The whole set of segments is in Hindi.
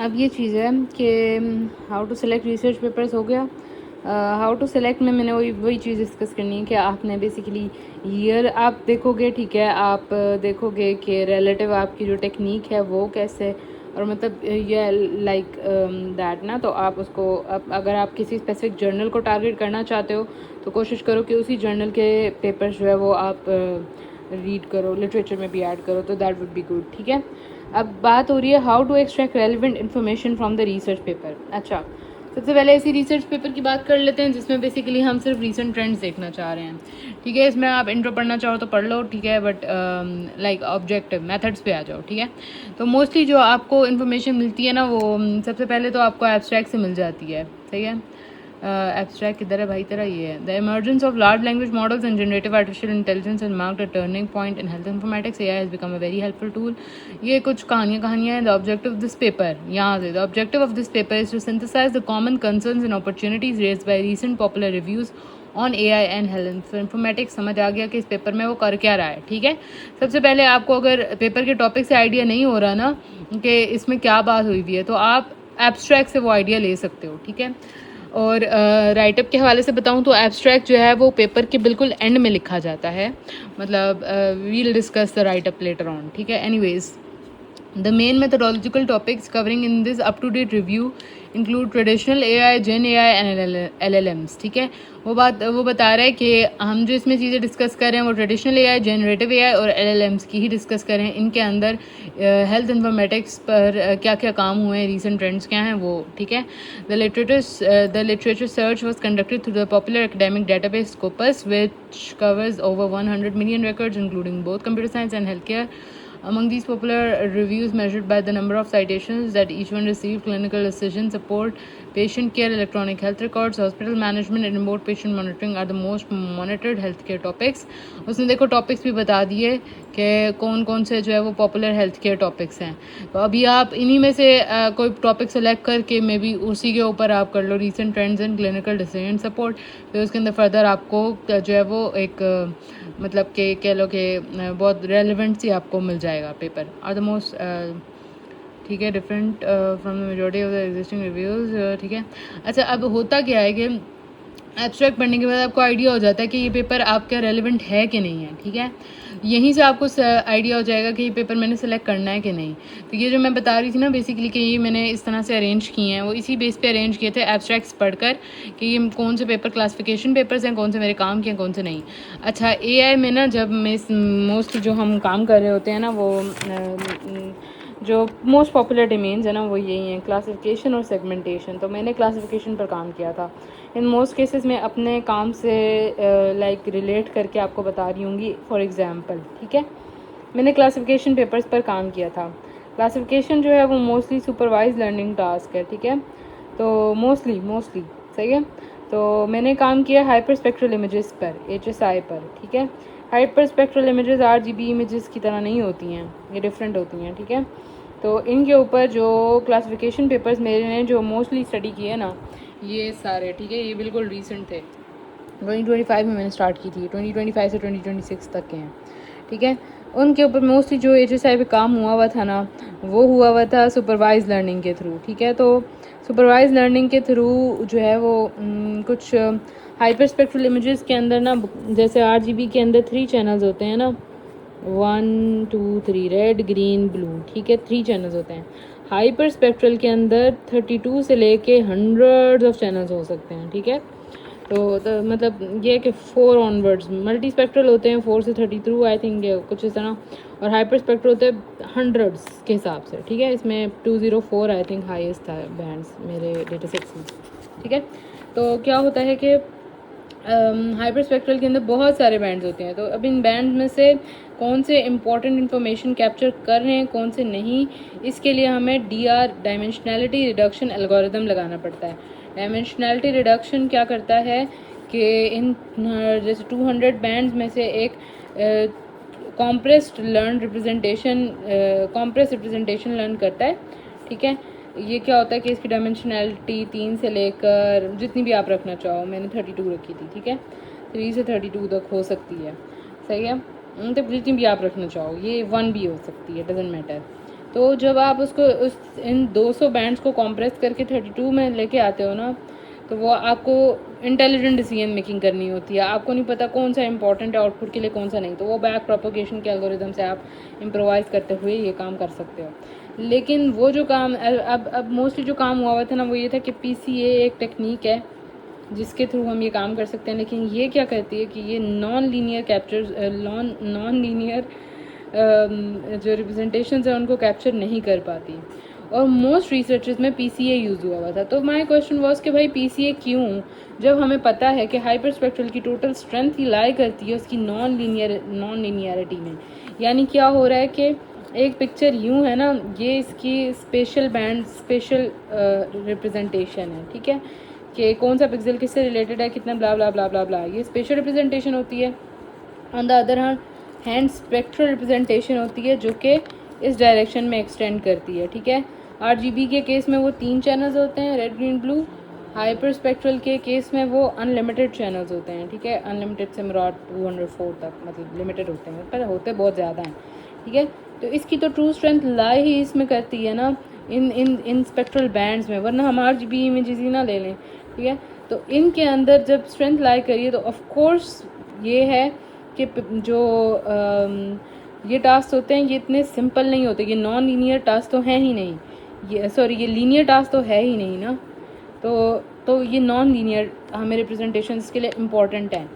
अब ये चीज़ है कि how to select research papers हो गया। हाउ टू सेलेक्ट में मैंने वही चीज़ डिस्कस करनी है कि आपने बेसिकली ईयर आप देखोगे, ठीक है, आप देखोगे कि रिलेटिव आपकी जो टेक्निक है वो कैसे, और मतलब ये लाइक दैट ना। तो आप उसको अगर आप किसी स्पेसिफिक जर्नल को टारगेट करना चाहते हो तो कोशिश करो कि उसी जर्नल के पेपर्स जो है वो आप रीड करो, लिटरेचर में भी ऐड करो, तो दैट वुड बी गुड। ठीक है, अब बात हो रही है how to extract relevant information from the research paper. अच्छा, सबसे पहले इसी रिसर्च पेपर की बात कर लेते हैं जिसमें बेसिकली हम सिर्फ रीसेंट ट्रेंड्स देखना चाह रहे हैं। ठीक है, इसमें आप इंट्रो पढ़ना चाहो तो पढ़ लो, ठीक है, बट लाइक ऑब्जेक्टिव मेथड्स पे आ जाओ। ठीक है, तो मोस्टली जो आपको इन्फॉर्मेशन मिलती है ना वो सबसे पहले तो आपको एब्स्ट्रैक्ट से मिल जाती है। सही है, एब्स्ट्रैक्ट किधर है भाई तेरा? ये है the emergence of large language models and generative artificial intelligence and marked a turning point in health informatics. AI has become a very helpful tool. ये कुछ कहानियाँ हैं। The objective of this paper, यहाँ से the objective of this paper is to synthesise the common concerns and opportunities raised by recent popular reviews on AI and health informatics. समझ आ गया कि इस पेपर में वो कर क्या रहा है। ठीक है, सबसे पहले आपको अगर पेपर के टॉपिक से आइडिया नहीं हो रहा ना कि इसमें क्या बात हुई हुई है, तो आप एब्स्ट्रैक्ट से वो आइडिया ले सकते हो। ठीक है, और राइटअप के हवाले से बताऊं तो एब्स्ट्रैक्ट जो है वो पेपर के बिल्कुल एंड में लिखा जाता है। मतलब we'll discuss the write up later on. ठीक है, anyways the main methodological topics covering in this up-to-date review include traditional AI, Gen AI and LLMs। ठीक है, वो बता रहा है कि हम जो इसमें चीज़ें डिस्कस कर रहे हैं वो ट्रेडिशनल AI, जनरेटिव AI और LLMs की ही डिस्कस कर रहे हैं। इनके अंदर हेल्थ इन्फॉर्मेटिक्स पर क्या क्या काम हुए हैं, रीसेंट ट्रेंड्स क्या हैं वो। ठीक है, the literature search was conducted through the popular academic database Scopus which covers over 100 million records including both computer science and healthcare। Among these popular reviews measured by the number of citations that each one received, clinical decision support, patient care, electronic health records, hospital management and remote patient monitoring are the most monitored healthcare topics। उसने देखो टॉपिक्स भी बता दिए कि कौन कौन से जो है वो पॉपुलर हेल्थ केयर टॉपिक्स हैं। तो अभी आप इन्हीं में से कोई टॉपिक सेलेक्ट करके मे बी उसी के ऊपर आप कर लो recent trends and clinical decision support. फिर उसके अंदर फर्दर आपको जो है वो एक मतलब कि कह लो कि बहुत रेलिवेंट सी आपको मिल जाएगा पेपर। और द मोस्ट ठीक है different from the majority of the existing reviews. ठीक है, अच्छा अब होता क्या है कि एब्स्ट्रैक्ट पढ़ने के बाद आपको आइडिया हो जाता है कि ये पेपर आपका रेलिवेंट है कि नहीं है। ठीक है, यहीं से आपको आइडिया हो जाएगा कि ये पेपर मैंने सेलेक्ट करना है कि नहीं। तो ये जो मैं बता रही थी ना बेसिकली कि ये मैंने इस तरह से अरेंज किए हैं, वो इसी बेस पे अरेंज किए थे एब्स्ट्रैक्ट्स पढ़कर कि ये कौन से पेपर क्लासिफिकेशन पेपर्स हैं, कौन से मेरे काम के हैं, कौन से नहीं। अच्छा, AI में ना जब मैं मोस्ट जो हम काम कर रहे होते हैं ना वो जो मोस्ट पॉपुलर डोमेन्स है ना वो यही हैं, क्लासिफिकेशन और सेगमेंटेशन। तो मैंने क्लासिफिकेशन पर काम किया था। इन मोस्ट केसेस में अपने काम से लाइक रिलेट करके आपको बता रही हूँगी। फॉर एग्ज़ाम्पल, ठीक है, मैंने क्लासिफिकेशन पेपर्स पर काम किया था। क्लासिफिकेशन जो है वो मोस्टली सुपरवाइज लर्निंग टास्क है। ठीक है, तो मोस्टली सही है। तो मैंने काम किया हाइपर स्पेक्ट्रल इमेजेस पर, HSI पर। ठीक है, hyper spectral images RGB images की तरह नहीं होती हैं, ये डिफरेंट होती हैं। ठीक है, तो इनके ऊपर जो क्लासिफिकेशन पेपर्स मेरे ने जो मोस्टली स्टडी किए ना ये सारे, ठीक है, ये बिल्कुल रीसेंट थे। 2025 में मैंने स्टार्ट की थी, 2025 से 2026 तक के हैं। ठीक है, उनके ऊपर मोस्टली जो HSI पे काम हुआ था ना वो हुआ था सुपरवाइज लर्निंग के थ्रू। ठीक है, तो सुपरवाइज लर्निंग के थ्रू जो है वो कुछ हाइपर स्पेक्ट्रल इमेजेस के अंदर ना, जैसे RGB के अंदर 3 चैनल्स होते हैं ना, 1 2 3 रेड ग्रीन ब्लू। ठीक है, 3 चैनल्स होते हैं। हाइपर स्पेक्ट्रल के अंदर 32 से लेके हंड्रेड्स ऑफ चैनल्स हो सकते हैं। ठीक है, तो मतलब ये कि 4 ऑनवर्ड्स मल्टी स्पेक्ट्रल होते हैं, 4 से 32 आई थिंक कुछ इस तरह, और हाइपर स्पेक्ट्रल होते हैं हंड्रेड्स के हिसाब से। ठीक है, इसमें 204 आई थिंक हाईएस्ट था बैंड्स मेरे डेटा सेट्स में। ठीक है, तो क्या होता है कि हाइपर स्पेक्ट्रल के अंदर बहुत सारे बैंड्स होते हैं। तो अब इन बैंड में से कौन से इंपॉर्टेंट इन्फॉर्मेशन कैप्चर कर रहे हैं, कौन से नहीं, इसके लिए हमें DR डायमेंशनैलिटी रिडक्शन एल्गोरिदम लगाना पड़ता है। डायमेंशनैलिटी रिडक्शन क्या करता है कि इन जैसे 200 बैंड्स में से एक कॉम्प्रेस्ड रिप्रेजेंटेशन लर्न करता है। ठीक है, ये क्या होता है कि इसकी डायमेंशनैलिटी 3 से लेकर जितनी भी आप रखना चाहो, मैंने 32 रखी थी। ठीक है, 3 से 32 तक हो सकती है। सही है, तो जितनी भी आप रखना चाहो, ये 1 भी हो सकती है, डजेंट मैटर। तो जब आप उसको इन 200 बैंड्स को कॉम्प्रेस करके 32 में लेके आते हो ना, तो वो आपको इंटेलिजेंट डिसीजन मेकिंग करनी होती है। आपको नहीं पता कौन सा इंपॉर्टेंट है आउटपुट के लिए, कौन सा नहीं, तो वो बैक प्रोपोगेशन के एल्गोरिदम से आप इम्प्रोवाइज़ करते हुए ये काम कर सकते हो। लेकिन वो जो काम अब मोस्टली जो काम हुआ था ना, वो ये था कि PCA एक टेक्निक है जिसके थ्रू हम ये काम कर सकते हैं। लेकिन ये क्या करती है कि ये non linear capture non linear जो रिप्रेजेंटेशन है उनको कैप्चर नहीं कर पाती, और मोस्ट रिसर्चेस में PCA यूज़ हुआ था। तो माय क्वेश्चन वाज कि भाई PCA क्यों, जब हमें पता है कि हाइपरस्पेक्ट्रल की टोटल स्ट्रेंथ ही लाई करती है उसकी नॉन लीनियरिटी में। यानी क्या हो रहा है कि एक पिक्चर यूँ है ना, ये इसकी स्पेशल बैंड स्पेशल रिप्रेजेंटेशन है, ठीक है, कि कौन सा पिक्सल किससे रिलेटेड है, कितना ब्ला ब्ला ब्ला ब्ला ब्ला, ये स्पेशल रिप्रेजेंटेशन होती है। On the other hand spectral representation होती है जो कि इस डायरेक्शन में एक्सटेंड करती है, ठीक है। RGB के केस में वो 3 चैनल्स होते हैं, red green blue. Hyper spectral के केस में वो अनलिमिटेड चैनल्स होते हैं, ठीक है, अनलिमिटेड से मुराद 204 तक, मतलब लिमिटेड होते हैं, पर होते बहुत ज़्यादा हैं, ठीक है। तो इसकी तो ट्रू स्ट्रेंथ लाई ही इसमें करती है ना, इन स्पेक्ट्रल बैंड्स में, वरना हम RGB इमेजेस ही ना ले लें, ठीक है। तो इनके अंदर जब स्ट्रेंथ लाई करिए तो ऑफ कोर्स ये है कि जो ये टास्क होते हैं ये इतने सिंपल नहीं होते, ये नॉन लीनियर टास्क तो है ही नहीं, ये लीनियर टास्क तो है ही नहीं ना, तो ये नॉन लीनियर हमें रिप्रेजेंटेशन के लिए इम्पॉर्टेंट है।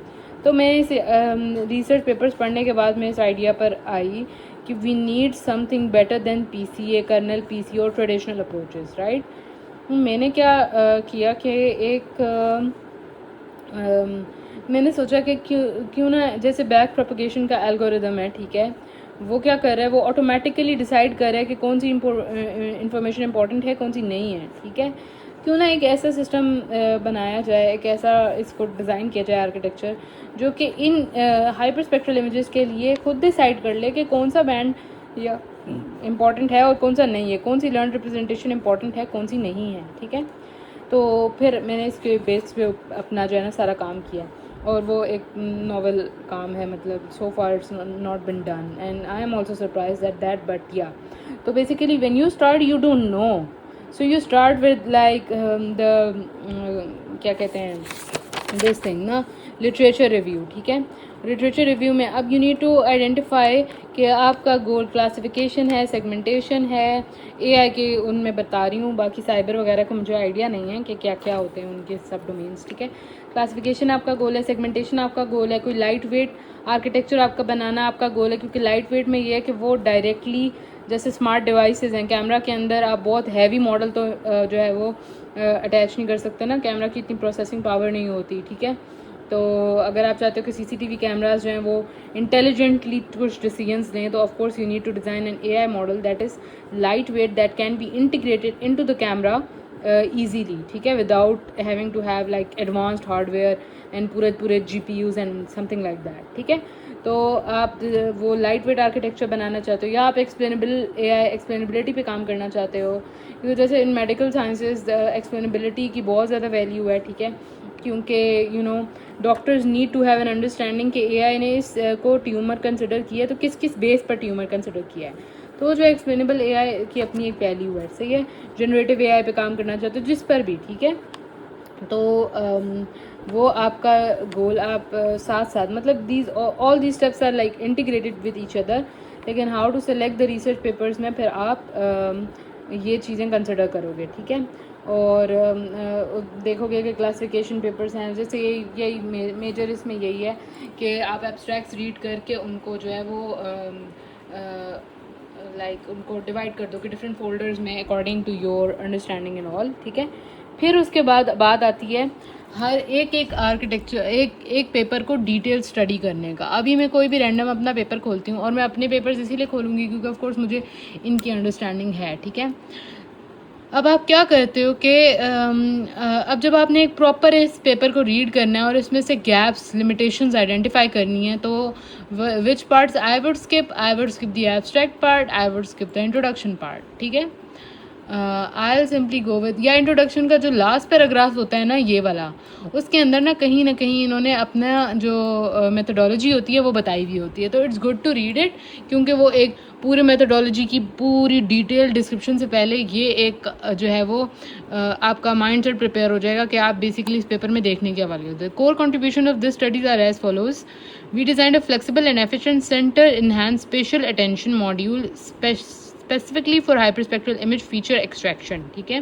तो मैं इस रिसर्च पेपर्स पढ़ने के बाद मैं इस आइडिया पर आई कि we need something better than PCA, kernel PCA और ट्रेडिशनल अप्रोचेस, राइट। मैंने क्या किया कि मैंने सोचा कि क्यों ना, जैसे बैक प्रोपगेशन का एल्गोरिदम है, ठीक है, वो क्या कर रहा है, वो ऑटोमेटिकली डिसाइड कर रहा है कि कौन सी इंफॉर्मेशन इंपॉर्टेंट है, कौन सी नहीं है, ठीक है। क्यों ना एक ऐसा सिस्टम बनाया जाए, एक ऐसा इसको डिज़ाइन किया जाए आर्किटेक्चर, जो कि इन हाइपर स्पेक्ट्रल इमेजेस के लिए खुद डिसाइड कर ले कि कौन सा बैंड या इम्पॉर्टेंट है और कौन सा नहीं है, कौन सी लर्न रिप्रेजेंटेशन इंपॉर्टेंट है, कौन सी नहीं है, ठीक है। तो फिर मैंने इसके बेस पे अपना जो है ना सारा काम किया, और वो एक नॉवल काम है, मतलब so far it's not been done and I am also surprise that but yeah. तो basically when you start you don't know, so you start with like the क्या कहते हैं दिस थिंग ना, लिटरेचर रिव्यू, ठीक है। लिटरेचर रिव्यू में अब यू नीड टू आइडेंटिफाई कि आपका गोल क्लासिफिकेशन है, सेगमेंटेशन है, AI के उनमें बता रही हूँ, बाकी साइबर वगैरह का मुझे आइडिया नहीं है कि क्या क्या होते हैं उनके सब डोमेन्स, ठीक है। क्लासिफिकेशन आपका गोल है, सेगमेंटेशन आपका गोल है, कोई लाइट वेट आर्किटेक्चर आपका बनाना आपका गोल है, क्योंकि लाइट वेट में ये है कि वो डायरेक्टली जैसे स्मार्ट डिवाइसेस हैं, कैमरा के अंदर आप बहुत हैवी मॉडल तो जो है वो अटैच नहीं कर सकते ना, कैमरा की इतनी प्रोसेसिंग पावर नहीं होती, ठीक है। तो अगर आप चाहते हो कि CCTV कैमराज जो हैं वो इंटेलिजेंटली कुछ डिसीजंस लें, तो of course you need to design an AI model that is lightweight, that can be integrated into the camera easily, ठीक है, without having to have like advanced hardware and पूरे GPUs and something like that, ठीक है। तो आप वो लाइट वेट आर्किटेक्चर बनाना चाहते हो, या आप एक्सप्लेनेबिलिटी पे काम करना चाहते हो, क्योंकि जैसे इन मेडिकल साइंसेज एक्सप्लेनेबिलिटी की बहुत ज़्यादा वैल्यू है, ठीक है, क्योंकि you know doctors need to have an understanding कि AI ने इस को ट्यूमर कंसिडर किया है, तो किस किस बेस पर ट्यूमर कंसिडर किया है। तो जो एक्सप्लेनेबल AI की अपनी एक वैल्यू है, सही है। जनरेटिव AI पे काम करना चाहते हो जिस पर भी, ठीक है, तो वो आपका गोल आप साथ साथ, मतलब these all these steps are like integrated with each other. लेकिन how to select the research papers में फिर आप ये चीज़ें कंसिडर करोगे, ठीक है। और देखोगे कि क्लासिफिकेशन पेपर्स हैं, जैसे यही मेजर इसमें यही है कि आप एब्स्ट्रैक्ट्स रीड करके उनको जो है वो लाइक उनको डिवाइड कर दो कि डिफरेंट फोल्डर्स में according to your understanding and all, ठीक है। फिर उसके बाद बात आती है हर एक आर्किटेक्चर एक पेपर को डिटेल स्टडी करने का। अभी मैं कोई भी रैंडम अपना पेपर खोलती हूँ, और मैं अपने पेपर्स इसीलिए खोलूँगी क्योंकि ऑफ कोर्स मुझे इनकी अंडरस्टैंडिंग है, ठीक है। अब आप क्या करते हो कि अब जब आपने एक प्रॉपर इस पेपर को रीड करना है और इसमें से गैप्स लिमिटेशंस आइडेंटिफाई करनी है, तो which parts I would skip the abstract part, I would skip the introduction part, ठीक है। आई सिंपली गो विद, या इंट्रोडक्शन का जो लास्ट पैराग्राफ होता है ना ये वाला, उसके अंदर ना कहीं इन्होंने अपना जो मेथोडोलॉजी होती है वो बताई हुई होती है, तो it's good to read it, क्योंकि वो एक पूरे मेथोडोलॉजी की पूरी डिटेल डिस्क्रिप्शन से पहले ये एक जो है वो आपका माइंड सेट प्रिपेयर हो जाएगा कि आप बेसिकली इस पेपर में देखने के वाले होते हैं. Core contribution of this studies are as follows. We designed a flexible and efficient centre enhance spatial attention module specifically for hyperspectral image feature extraction. ठीक है,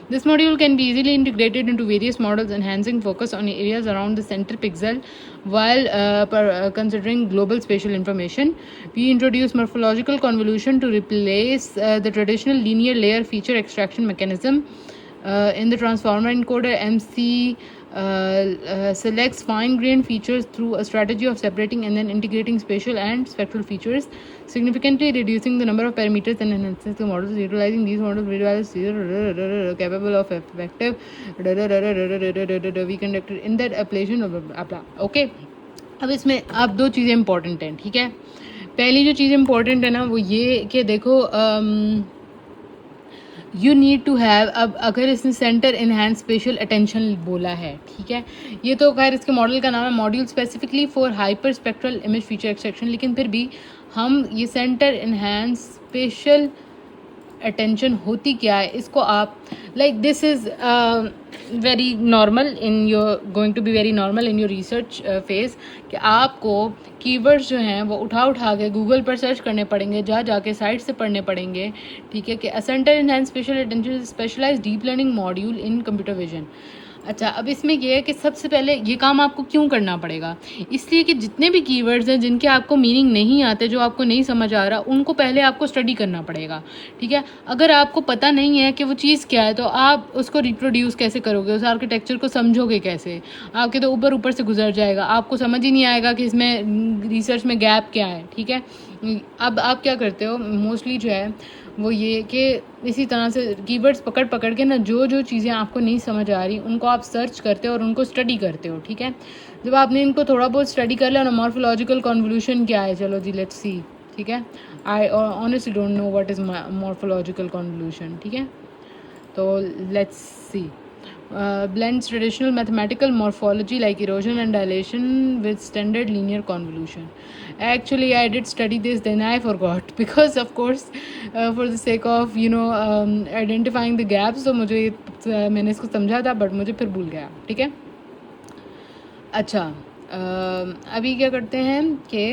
this module can be easily integrated into various models, enhancing focus on areas around the center pixel while considering global spatial information. We introduce morphological convolution to replace the traditional linear layer feature extraction mechanism. In the transformer encoder, MC selects fine-grained features through a strategy of separating and then integrating spatial and spectral features, significantly reducing the number of parameters and enhancing the models. Utilizing these models, visualize capable of effective we conducted in that application of okay. अब इसमें अब दो चीज़ें इंपॉर्टेंट हैं. ठीक है, पहली जो चीज़ इंपॉर्टेंट है ना वो ये कि देखो यू नीड टू हैव, अब अगर इसने सेंटर इनहैंस स्पेशल अटेंशन बोला है, ठीक है, ये तो खैर इसके मॉडल का नाम है module specifically for hyper spectral image feature extraction, लेकिन फिर भी हम ये सेंटर इनहैंस स्पेशल अटेंशन होती क्या है इसको आप like this is very normal in your going to be very normal in your research phase कि आपको कीवर्ड्स जो हैं वो उठा के गूगल पर सर्च करने पड़ेंगे, जाके साइट से पढ़ने पड़ेंगे. ठीक है, कि a centre enhance spatial attention specialised deep learning module in computer vision. अच्छा, अब इसमें यह है कि सबसे पहले ये काम आपको क्यों करना पड़ेगा, इसलिए कि जितने भी कीवर्ड्स हैं जिनके आपको मीनिंग नहीं आते, जो आपको नहीं समझ आ रहा, उनको पहले आपको स्टडी करना पड़ेगा. ठीक है, अगर आपको पता नहीं है कि वो चीज़ क्या है तो आप उसको रिप्रोड्यूस कैसे करोगे, उस आर्किटेक्चर को समझोगे कैसे, आपके तो ऊपर से गुजर जाएगा, आपको समझ ही नहीं आएगा कि इसमें रिसर्च में गैप क्या है. ठीक है, अब आप क्या करते हो मोस्टली जो है वो ये कि इसी तरह से कीवर्ड्स पकड़ के ना जो चीज़ें आपको नहीं समझ आ रही उनको आप सर्च करते हो और उनको स्टडी करते हो. ठीक है, जब आपने इनको थोड़ा बहुत स्टडी कर लिया ना, मॉर्फोलॉजिकल कन्वोल्यूशन क्या है, चलो जी लेट्स सी. ठीक है, I honestly don't know what is morphological convolution. ठीक है, तो let's see. Blends traditional mathematical morphology like erosion and dilation with standard linear convolution. Actually, I did study this, then I forgot because, of course, for the sake of identifying the gaps, तो मुझे मैंने इसको समझा था बट मुझे फिर भूल गया. ठीक है, अच्छा, अभी क्या करते हैं कि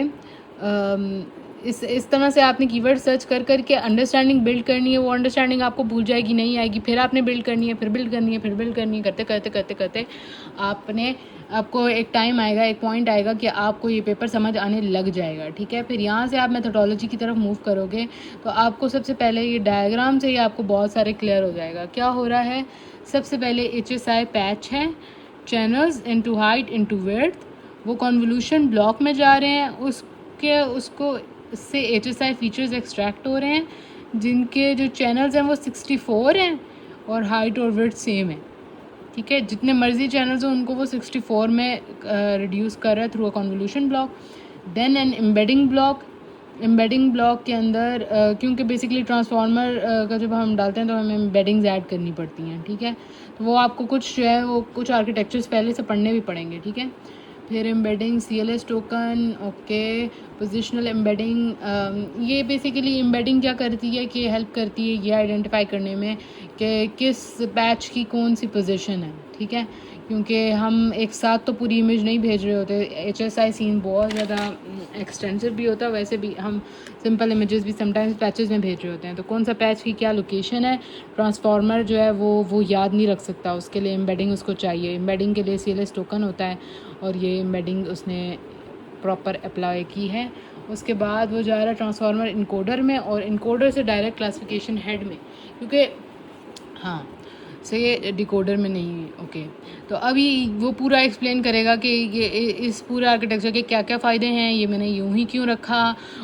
इस तरह से आपने कीवर्ड सर्च करके अंडरस्टैंडिंग बिल्ड करनी है. वो अंडरस्टैंडिंग आपको भूल जाएगी, नहीं आएगी, फिर आपने बिल्ड करनी है, फिर बिल्ड करनी है, करते आपको एक टाइम आएगा, एक पॉइंट आएगा कि आपको ये पेपर समझ आने लग जाएगा. ठीक है, फिर यहाँ से आप मेथोडोलॉजी की तरफ मूव करोगे तो आपको सबसे पहले ये डायग्राम से ही आपको बहुत सारे क्लियर हो जाएगा क्या हो रहा है. सबसे पहले HSI पैच है, channels into height into width, वो कन्वोल्यूशन ब्लॉक में जा रहे हैं, उसको इससे HSI फीचर्स एक्सट्रैक्ट हो रहे हैं जिनके जो चैनल्स हैं वो 64 हैं और हाइट और विड्थ सेम है. ठीक है, जितने मर्जी चैनल्स हो उनको वो 64 में रिड्यूस कर रहा है through a convolution block. Then an embedding block के अंदर क्योंकि बेसिकली ट्रांसफार्मर का जब हम डालते हैं तो हमें एम्बेडिंग्स ऐड करनी पड़ती हैं. ठीक है, तो वो आपको कुछ जो है वो कुछ आर्किटेक्चर्स पहले से पढ़ने भी पड़ेंगे. ठीक है, फिर embedding CLS token, okay, positional embedding. ये बेसिकली एम्बेडिंग क्या करती है कि हेल्प करती है ये आइडेंटिफाई करने में कि किस पैच की कौन सी पोजीशन है. ठीक है, क्योंकि हम एक साथ तो पूरी इमेज नहीं भेज रहे होते, HSI सीन बहुत ज़्यादा एक्सटेंसिव भी होता है, वैसे भी हम सिंपल इमेजेस भी समटाइम्स पैचेस में भेज रहे होते हैं, तो कौन सा पैच की क्या लोकेशन है ट्रांसफार्मर जो है वो याद नहीं रख सकता, उसके लिए एम्बेडिंग उसको चाहिए. एम्बेडिंग के लिए CLS टोकन होता है और ये एम्बेडिंग उसने प्रॉपर अप्लाई की है. उसके बाद वो जा रहा है ट्रांसफार्मर इनकोडर में और इनकोडर से डायरेक्ट क्लासिफिकेशन हेड में, क्योंकि हाँ सही है, डिकोडर में नहीं। ओके, तो अभी वो पूरा एक्सप्लेन करेगा कि ये इस पूरे आर्किटेक्चर के क्या क्या फ़ायदे हैं, ये मैंने यूं ही क्यों रखा,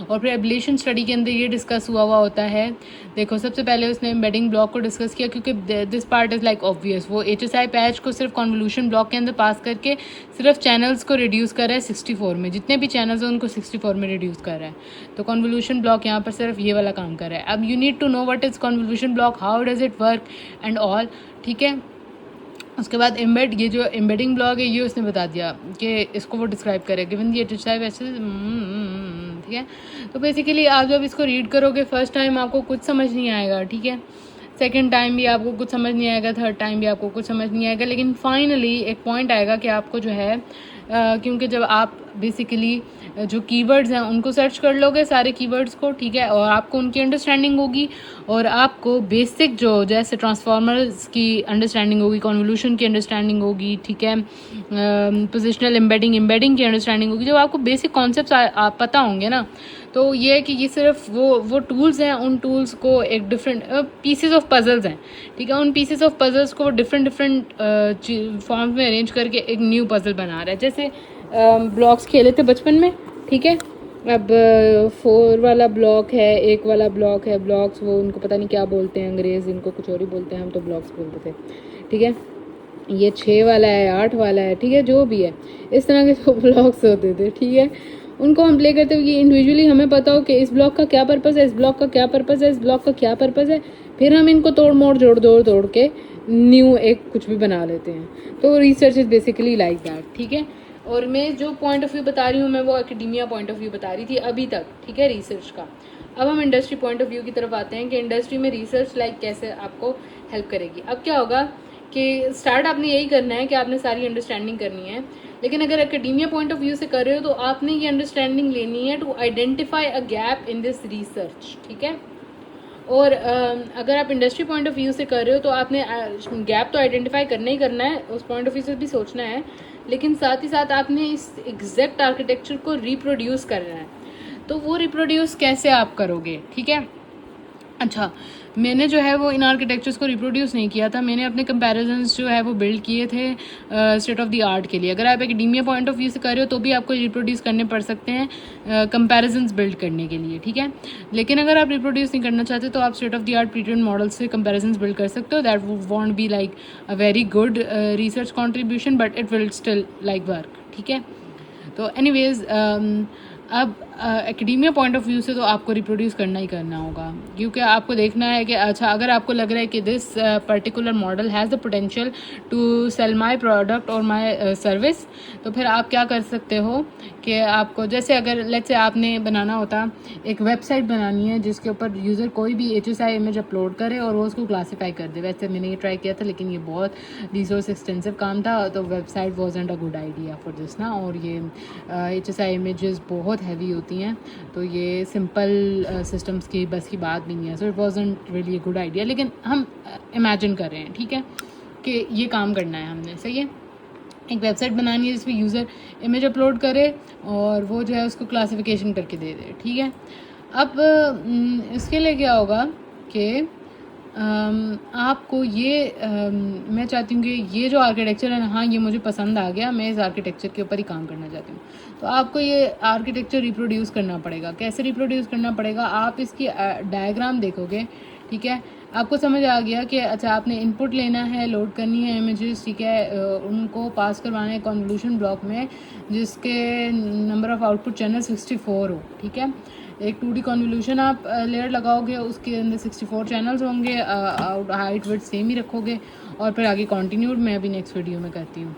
और फिर एब्लेशन स्टडी के अंदर ये डिस्कस हुआ होता है। देखो, सबसे पहले उसने एम्बेडिंग ब्लॉक को डिस्कस किया, क्योंकि this part is like obvious. वो HSI पैच को सिर्फ कॉन्वोल्यूशन ब्लॉक के अंदर पास करके सिर्फ चैनल्स को रिड्यूस कर रहा है 64 में, जितने भी चैनल्स हैं उनको 64 में रिड्यूस कर रहा है। तो कॉन्वोल्यूशन ब्लॉक यहाँ पर सिर्फ ये वाला काम कर रहा है। अब you need to know what is convolution block, how does it work and all, ठीक है। उसके बाद ये जो एम्बेडिंग ब्लॉक है, ये उसने बता दिया कि इसको वो डिस्क्राइब करे, गिवन दी HSI वैसे, ठीक है। तो बेसिकली आप जब इसको रीड करोगे फर्स्ट टाइम आपको कुछ समझ नहीं आएगा, ठीक है, सेकंड टाइम भी आपको कुछ समझ नहीं आएगा, थर्ड टाइम भी आपको कुछ समझ नहीं आएगा, लेकिन फाइनली एक पॉइंट आएगा कि आपको जो है क्योंकि जब आप बेसिकली जो कीवर्ड्स हैं उनको सर्च कर लोगे, सारे कीवर्ड्स को, ठीक है, और आपको उनकी अंडरस्टैंडिंग होगी, और आपको बेसिक जो जैसे ट्रांसफार्मर्स की अंडरस्टैंडिंग होगी, कॉन्वोल्यूशन की अंडरस्टैंडिंग होगी, ठीक है, पोजिशनल एम्बेडिंग की अंडरस्टैंडिंग होगी। जब आपको बेसिक कॉन्सेप्ट्स आप पता होंगे ना, तो ये है कि ये सिर्फ वो टूल्स हैं, उन टूल्स को एक डिफरेंट पीसेस ऑफ पजल्स हैं, ठीक है, उन पीसेस ऑफ पजल्स को वो डिफरेंट फॉर्म्स में अरेंज करके एक न्यू पजल बना रहा है। जैसे ब्लॉक्स खेले थे बचपन में, ठीक है, अब 4 वाला ब्लॉक है, 1 वाला ब्लॉक है, ब्लॉक्स वो उनको पता नहीं क्या बोलते हैं, अंग्रेज़ इनको कुछ और ही बोलते हैं, हम तो ब्लॉक्स बोलते थे, ठीक है। ये 6 वाला है, 8 वाला है, ठीक है, जो भी है, इस तरह के जो ब्लॉक्स होते थे, ठीक है, उनको हम प्ले करते हुए इंडिविजुअली हमें पता हो कि इस ब्लॉक का क्या पर्पज़ है, इस ब्लॉक का क्या पर्पज़ है, इस ब्लॉक का क्या पर्पज़ है, फिर हम इनको तोड़ के न्यू एक कुछ भी बना लेते हैं। तो research is basically like that, ठीक है। और मैं जो पॉइंट ऑफ व्यू बता रही हूँ, मैं वो एकेडेमिया पॉइंट ऑफ व्यू बता रही थी अभी तक, ठीक है, रिसर्च का। अब हम इंडस्ट्री पॉइंट ऑफ व्यू की तरफ आते हैं कि इंडस्ट्री में रिसर्च लाइक कैसे आपको हेल्प करेगी। अब क्या होगा कि स्टार्ट आपने यही करना है कि आपने सारी अंडरस्टैंडिंग करनी है, लेकिन अगर एकेडेमिया पॉइंट ऑफ व्यू से कर रहे हो तो आपने ये अंडरस्टैंडिंग लेनी है to identify a gap in this research, ठीक है। और अगर आप इंडस्ट्री पॉइंट ऑफ व्यू से कर रहे हो तो आपने गैप तो आइडेंटिफाई करना ही करना है, उस पॉइंट ऑफ व्यू से भी सोचना है, लेकिन साथ ही साथ आपने इस एग्जैक्ट आर्किटेक्चर को रिप्रोड्यूस करना है। तो वो रिप्रोड्यूस कैसे आप करोगे, ठीक है। अच्छा, मैंने जो है वो इन आर्किटेक्चर्स को रिप्रोड्यूस नहीं किया था, मैंने अपने कंपैरिजंस जो है वो बिल्ड किए थे स्टेट ऑफ द आर्ट के लिए। अगर आप एकेडेमिया पॉइंट ऑफ व्यू से कर रहे हो तो भी आपको रिप्रोड्यूस करने पड़ सकते हैं कंपैरिजंस बिल्ड करने के लिए, ठीक है। लेकिन अगर आप रिप्रोड्यूस नहीं करना चाहते तो आप state of the art pretrained model से कंपैरिजंस बिल्ड कर सकते हो। That want be like a very good research contribution, but it will still like work, ठीक है। तो एनीवेज अब एकेडेमिया पॉइंट ऑफ व्यू से तो आपको रिप्रोड्यूस करना ही करना होगा, क्योंकि आपको देखना है कि अच्छा, अगर आपको लग रहा है कि this particular model has the potential to sell my product और माय सर्विस, तो फिर आप क्या कर सकते हो कि आपको, जैसे अगर लेट्स से आपने बनाना होता, एक वेबसाइट बनानी है जिसके ऊपर यूज़र कोई भी HSI इमेज अपलोड करे और वो उसको क्लासीफाई कर दे। वैसे मैंने ये ट्राई किया था, लेकिन ये बहुत रिसोर्स एक्सटेंसिव काम था, तो website wasn't a good idea for this ना। और ये HSI इमेजेस बहुत हैवी होती हैं, तो ये सिंपल सिस्टम्स की बस की बात नहीं है, so it wasn't really good idea. लेकिन हम इमेजिन कर रहे हैं, ठीक है, कि ये काम करना है हमने, सही है। एक वेबसाइट बनानी है जिसमें यूज़र इमेज अपलोड करे और वो जो है उसको क्लासिफिकेशन करके दे दे, ठीक है। अब इसके लिए क्या होगा कि आपको ये मैं चाहती हूँ कि ये जो आर्किटेक्चर है ना, हाँ, ये मुझे पसंद आ गया, मैं इस आर्किटेक्चर के ऊपर ही काम करना चाहती हूँ। तो आपको ये आर्किटेक्चर रिप्रोड्यूस करना पड़ेगा। कैसे रिप्रोड्यूस करना पड़ेगा, आप इसकी डायग्राम देखोगे, ठीक है, आपको समझ आ गया कि अच्छा, आपने इनपुट लेना है, लोड करनी है इमेजेस, ठीक है, उनको पास करवाना है कॉन्वोल्यूशन ब्लॉक में जिसके नंबर ऑफ आउटपुट चैनल 64 हो, ठीक है। एक 2D कॉन्वोल्यूशन आप लेयर लगाओगे, उसके अंदर 64 चैनल्स होंगे, हाइट विड्थ सेम ही रखोगे, और फिर आगे कंटिन्यूड मैं अभी नेक्स्ट वीडियो में करती हूँ।